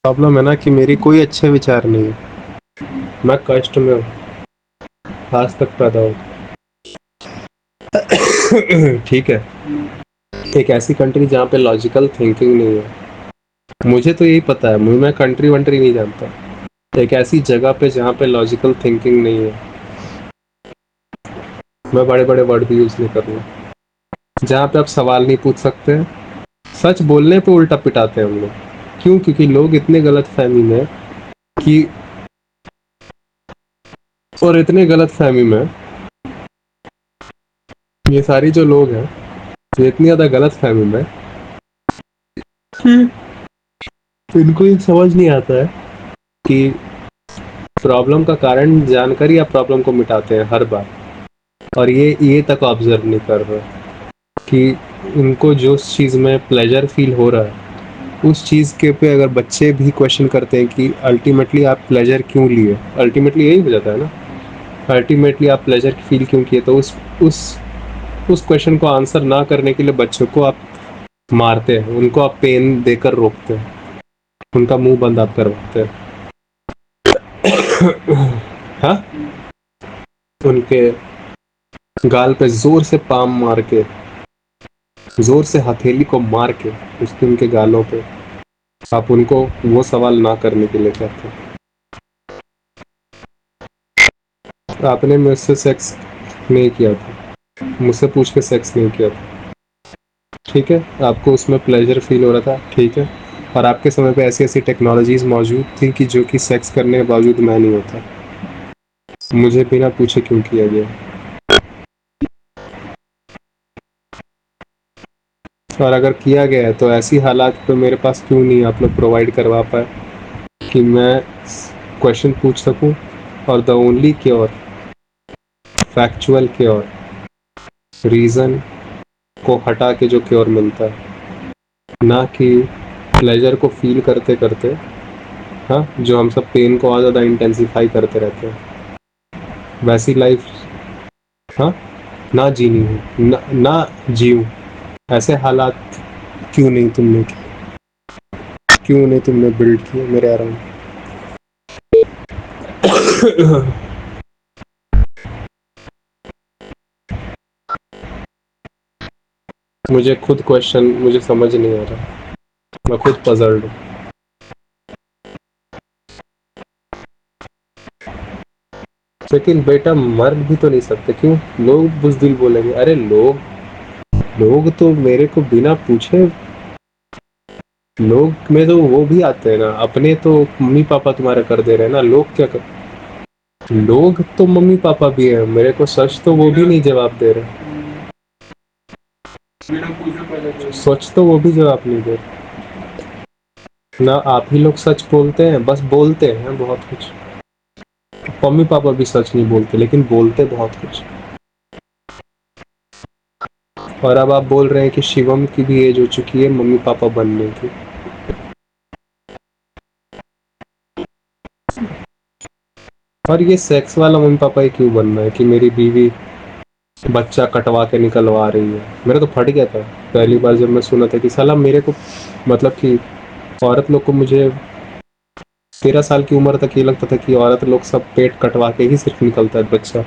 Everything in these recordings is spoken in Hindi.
प्रॉब्लम है ना कि मेरी कोई अच्छे विचार नहीं है। मैं कष्ट में हूँ, आज तक पैदा हूँ। ठीक है। एक ऐसी कंट्री जहाँ पे लॉजिकल थिंकिंग नहीं है। मुझे तो यही पता है, मैं कंट्री वंट्री नहीं जानता। एक ऐसी जगह पे जहाँ पे लॉजिकल थिंकिंग नहीं है। मैं बड़े बड़े वर्ड भी यूज नहीं करूँगा। जहाँ पे आप सवाल नहीं पूछ सकते, सच बोलने पे उल्टा पिटाते हैं हम लोग। क्यों? क्योंकि लोग इतने गलत फहमी में कि और इतने गलत फहमी में ये सारी जो लोग हैं, ये इतनी ज़्यादा गलत फहमी में कि इनको ये समझ नहीं आता है कि प्रॉब्लम का कारण जानकर ही आप प्रॉब्लम को मिटाते हैं हर बार। और ये तक ऑब्जर्व नहीं कर रहे कि उनको जो चीज़ में प्लेजर फील हो रहा है, उस चीज़ के पे अगर बच्चे भी क्वेश्चन करते हैं कि अल्टीमेटली आप प्लेजर क्यों लिए, अल्टीमेटली यही हो जाता है ना, अल्टीमेटली आप प्लेजर फील क्यों किए, तो उस उस क्वेश्चन को आंसर ना करने के लिए बच्चों को आप मारते हैं, उनको आप पेन देकर रोकते हैं, उनका मुंह बंद आप करवाते हैं। हाँ, उनके गाल पे जोर से पाम मार के, जोर से हथेली को मार के उसके उनके गालों पे आप उनको वो सवाल ना करने के लिए कहते हैं। आपने मुझसे सेक्स नहीं किया था, मुझसे पूछ के सेक्स नहीं किया था, ठीक है, आपको उसमें प्लेजर फील हो रहा था, ठीक है, और आपके समय पे ऐसी ऐसी टेक्नोलॉजीज मौजूद थी कि जो कि सेक्स करने के बावजूद मैं नहीं होता, मुझे बिना पूछे क्यों किया गया। और अगर किया गया है तो ऐसी हालात पे मेरे पास क्यों नहीं आप लोग प्रोवाइड करवा पाए कि मैं क्वेश्चन पूछ सकूं, और the only cure, factual cure, reason को हटा के जो क्योर मिलता है, ना कि प्लेजर को फील करते करते, हाँ, जो हम सब पेन को और ज़्यादा इंटेंसिफाई करते रहते हैं, वैसी लाइफ, हाँ, ना जीनी हो, ना जीऊँ। ऐसे हालात क्यों नहीं तुमने किए, क्यों नहीं तुमने बिल्ड किए मेरे अराउंड। मुझे खुद क्वेश्चन, मुझे समझ नहीं आ रहा, मैं खुद पजल्ड हूँ। लेकिन बेटा मर भी तो नहीं सकते, क्यों? लोग बुज़दिल बोलेंगे, अरे लोग लोग तो मेरे को बिना पूछे, लोग में तो वो भी आते हैं ना, अपने तो मम्मी पापा तुम्हारे कर दे रहे हैं ना, लोग क्या कर, लोग तो मम्मी पापा भी है मेरे को, सच तो वो भी नहीं जवाब दे रहे, सच तो वो भी जवाब नहीं दे रहे ना। आप ही लोग सच बोलते हैं, बस बोलते हैं बहुत कुछ। मम्मी पापा भी सच नहीं बोलते लेकिन बोलते बहुत कुछ। और अब आप बोल रहे हैं कि शिवम की भी एज हो चुकी है मम्मी पापा बनने की। और ये सेक्स वाला मम्मी पापा ही क्यों बनना है कि मेरी बीवी बच्चा कटवा के निकलवा रही है। मेरा तो फट गया था पहली बार जब मैं सुना था कि साला मेरे को, मतलब कि औरत लोग को, मुझे 13 साल की उम्र तक ये लगता था कि औरत लोग सब पेट कटवा के ही सिर्फ निकलता है बच्चा।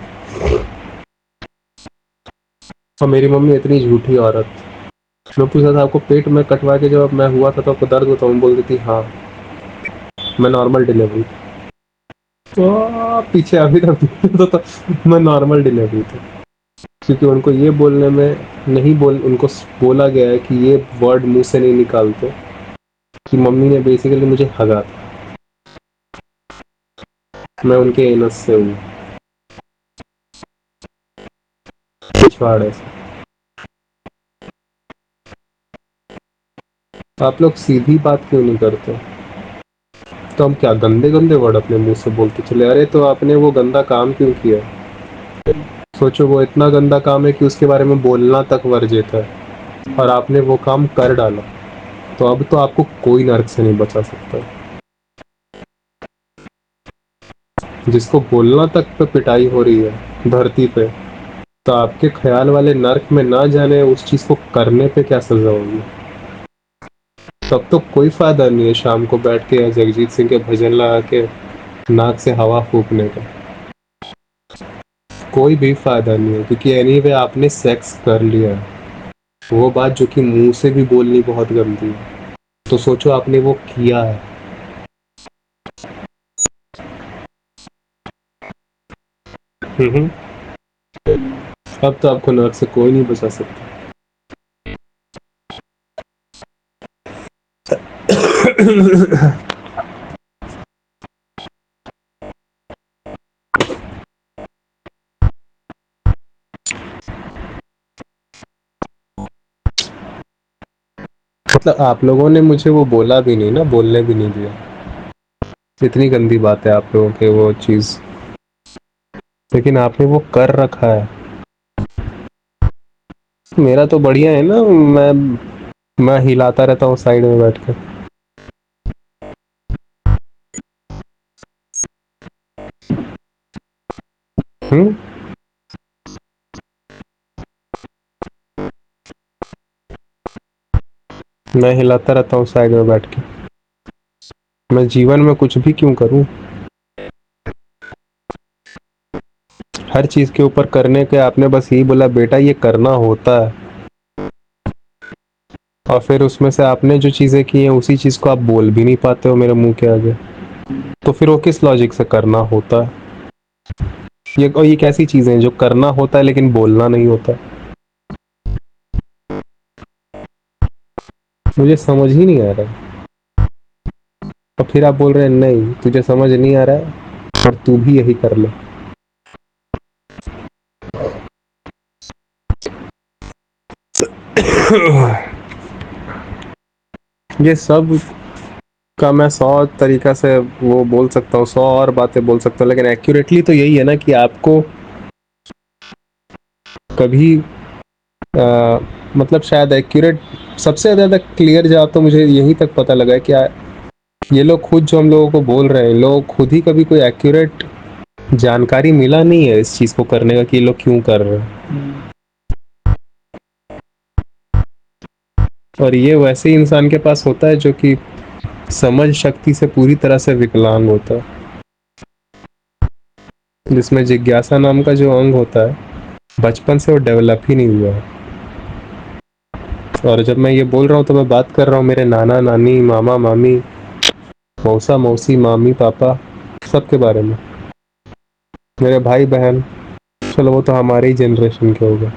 और मेरी मम्मी इतनी झूठी औरत, मैं पूछा था आपको पेट में कटवा के जब मैं हुआ था तो आपको दर्द होता, मैं बोल देती हाँ, मैं नॉर्मल डिलीवरी, तो पीछे अभी तक तो मैं नॉर्मल डिलीवरी था। क्योंकि उनको ये बोलने में नहीं बोल, उनको बोला गया है कि ये वर्ड मुंह से नहीं निकालते कि मम्मी ने बेसिकली मुझे हगा था, मैं उनके एनस से हूँ, पिछवाड़े से। आप लोग सीधी बात क्यों नहीं करते? तो हम क्या गंदे गंदे वर्ड अपने मुंह से बोलते चले? अरे तो आपने वो गंदा काम क्यों किया? सोचो वो इतना गंदा काम है कि उसके बारे में बोलना तक वर्जित है, और आपने वो काम कर डाला, तो अब तो आपको कोई नरक से नहीं बचा सकता। जिसको बोलना तक पे पिटाई हो रही है धरती पे, तो आपके ख्याल वाले नर्क में ना जाने उस चीज को करने पे क्या सजा होगी? तब तो कोई फायदा नहीं है शाम को बैठ के या जगजीत सिंह के भजन लगा के नाक से हवा फूकने का। कोई भी फायदा नहीं है, क्योंकि एनीवे आपने सेक्स कर लिया है। वो बात जो कि मुंह से भी बोलनी बहुत गंदी है, तो सोचो आपने वो किया है। हम्म। अब तो आपको नर्क से कोई नहीं बचा सकता। मतलब आप लोगों ने मुझे वो बोला भी नहीं ना, बोलने भी नहीं दिया। इतनी गंदी बात है आप लोगों के वो चीज, लेकिन आपने वो कर रखा है। मेरा तो बढ़िया है ना, मैं हिलाता रहता हूँ साइड में बैठ कर। हम्म। मैं हिलाता रहता हूँ साइड में बैठ के। मैं जीवन में कुछ भी क्यों करूँ? हर चीज के ऊपर करने के आपने बस यही बोला बेटा ये करना होता है, और फिर उसमें से आपने जो चीजें की हैं उसी चीज को आप बोल भी नहीं पाते हो मेरे मुंह के आगे। तो फिर वो किस लॉजिक से करना होता है? ये और ये कैसी चीजें हैं जो करना होता है लेकिन बोलना नहीं होता? मुझे समझ ही नहीं आ रहा है। और फिर आप बोल रहे हैं नहीं तुझे समझ नहीं आ रहा है और तू भी यही कर ले। ये सब का मैं 100 तरीका से वो बोल सकता हूँ, 100 और बातें बोल सकता हूँ, लेकिन एक्यूरेटली तो यही है ना कि आपको कभी मतलब शायद एक्यूरेट सबसे ज़्यादा क्लियर जवाब तो मुझे यही तक पता लगा है कि ये लोग खुद जो हम लोगों को बोल रहे हैं, लोग खुद ही कभी कोई एक्यूरेट जानकारी मिला नहीं है इस चीज़ को करने का कि ये लोग क्यों कर रहे हैं। और ये वैसे ही इंसान के पास होता है जो कि समझ शक्ति से पूरी तरह से विकलांग होता है, जिसमें जिज्ञासा नाम का जो अंग होता है बचपन से वो डेवलप ही नहीं हुआ है। और जब मैं ये बोल रहा हूँ तो मैं बात कर रहा हूँ मेरे नाना नानी, मामा मामी, मौसा मौसी, मामी पापा, सबके बारे में। मेरे भाई बहन, चलो वो तो हमारे ही जनरेशन के हो गए।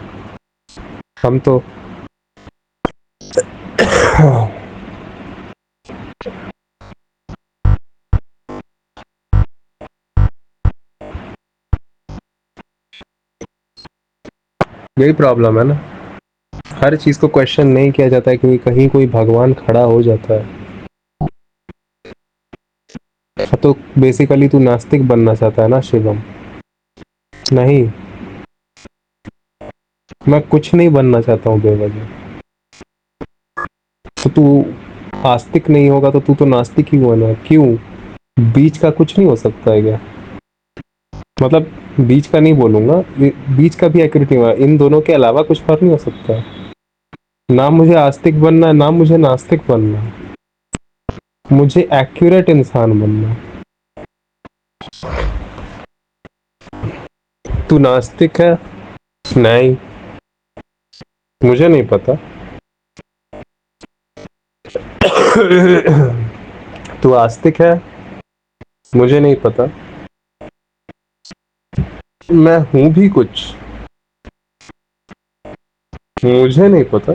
हम तो यही प्रॉब्लम है ना, हर चीज़ को क्वेश्चन नहीं किया जाता है क्योंकि कहीं कोई भगवान खड़ा हो जाता है। तो बेसिकली तू नास्तिक बनना चाहता है ना शिवम? नहीं, मैं कुछ नहीं बनना चाहता हूँ बेवजह। तो तू आस्तिक नहीं होगा तो तू तो नास्तिक ही होना है, क्यों? बीच का कुछ नहीं हो सकता है क्या? मतलब बीच का नहीं बोलूंगा, बीच का भी एक्यूरेट नहीं हुआ, इन दोनों के अलावा कुछ और नहीं हो सकता है। ना मुझे आस्तिक बनना है ना मुझे नास्तिक बनना है, मुझे एक्यूरेट इंसान बनना है। तू नास्तिक है? नहीं, मुझे नहीं पता। तू आस्तिक है? मुझे नहीं पता। मैं हूं भी कुछ? मुझे नहीं पता।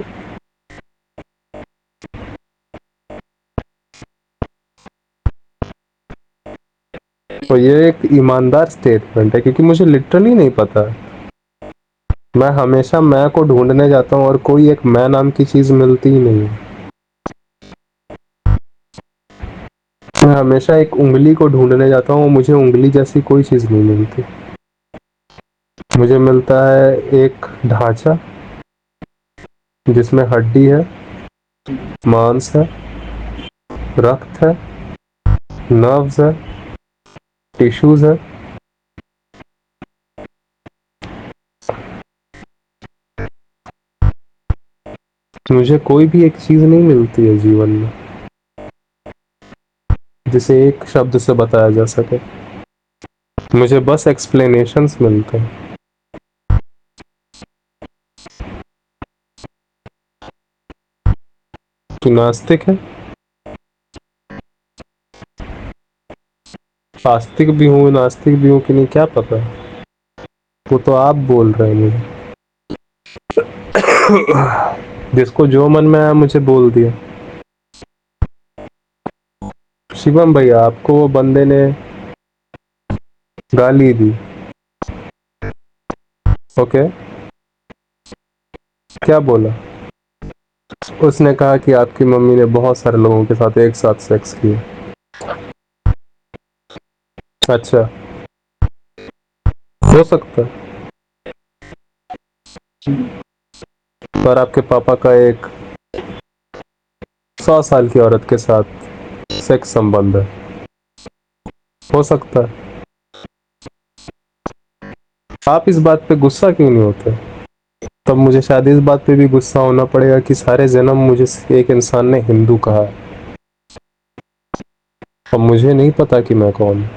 तो ये एक ईमानदार स्टेटमेंट है क्योंकि मुझे लिटरली नहीं पता। मैं हमेशा मैं को ढूंढने जाता हूँ और कोई एक मैं नाम की चीज मिलती ही नहीं है। मैं हमेशा एक उंगली को ढूंढने जाता हूँ, मुझे उंगली जैसी कोई चीज नहीं मिलती। मुझे मिलता है एक ढांचा जिसमें हड्डी है, मांस है, रक्त है, नर्व्स है, टिश्यूज है। मुझे कोई भी एक चीज नहीं मिलती है जीवन में। जिसे एक शब्द से बताया जा सके। मुझे बस एक्सप्लेनेशंस मिलते हैं। तू नास्तिक है? आस्तिक भी हूँ, नास्तिक भी हूँ कि नहीं क्या पता, वो तो आप बोल रहे हैं मुझे। जिसको जो मन में आया मुझे बोल दिया। शिवम भैया, आपको वो बंदे ने गाली दी, ओके? क्या बोला? उसने कहा कि आपकी मम्मी ने बहुत सारे लोगों के साथ एक साथ सेक्स किया। अच्छा, हो सकता है। पर आपके पापा का एक 100 साल की औरत के साथ सेक्स संबंध है, हो सकता है। आप इस बात पे गुस्सा क्यों नहीं होते? तब मुझे शायद इस बात पे भी गुस्सा होना पड़ेगा कि सारे जन्म मुझे एक इंसान ने हिंदू कहा है, और मुझे नहीं पता कि मैं कौन हूं।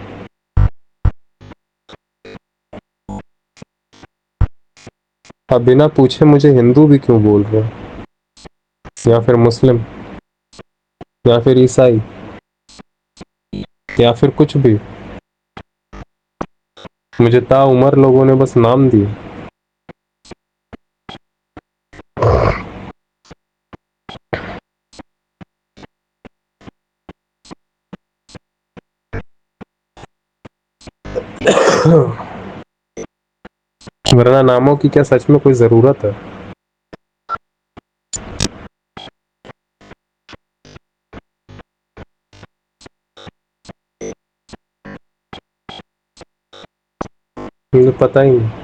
आप बिना पूछे मुझे हिंदू भी क्यों बोल रहे हो, या फिर मुस्लिम, या फिर ईसाई, या फिर कुछ भी? मुझे ताउम्र लोगों ने बस नाम दिए। वरना नामों की क्या सच में कोई ज़रूरत है? मुझे पता ही नहीं।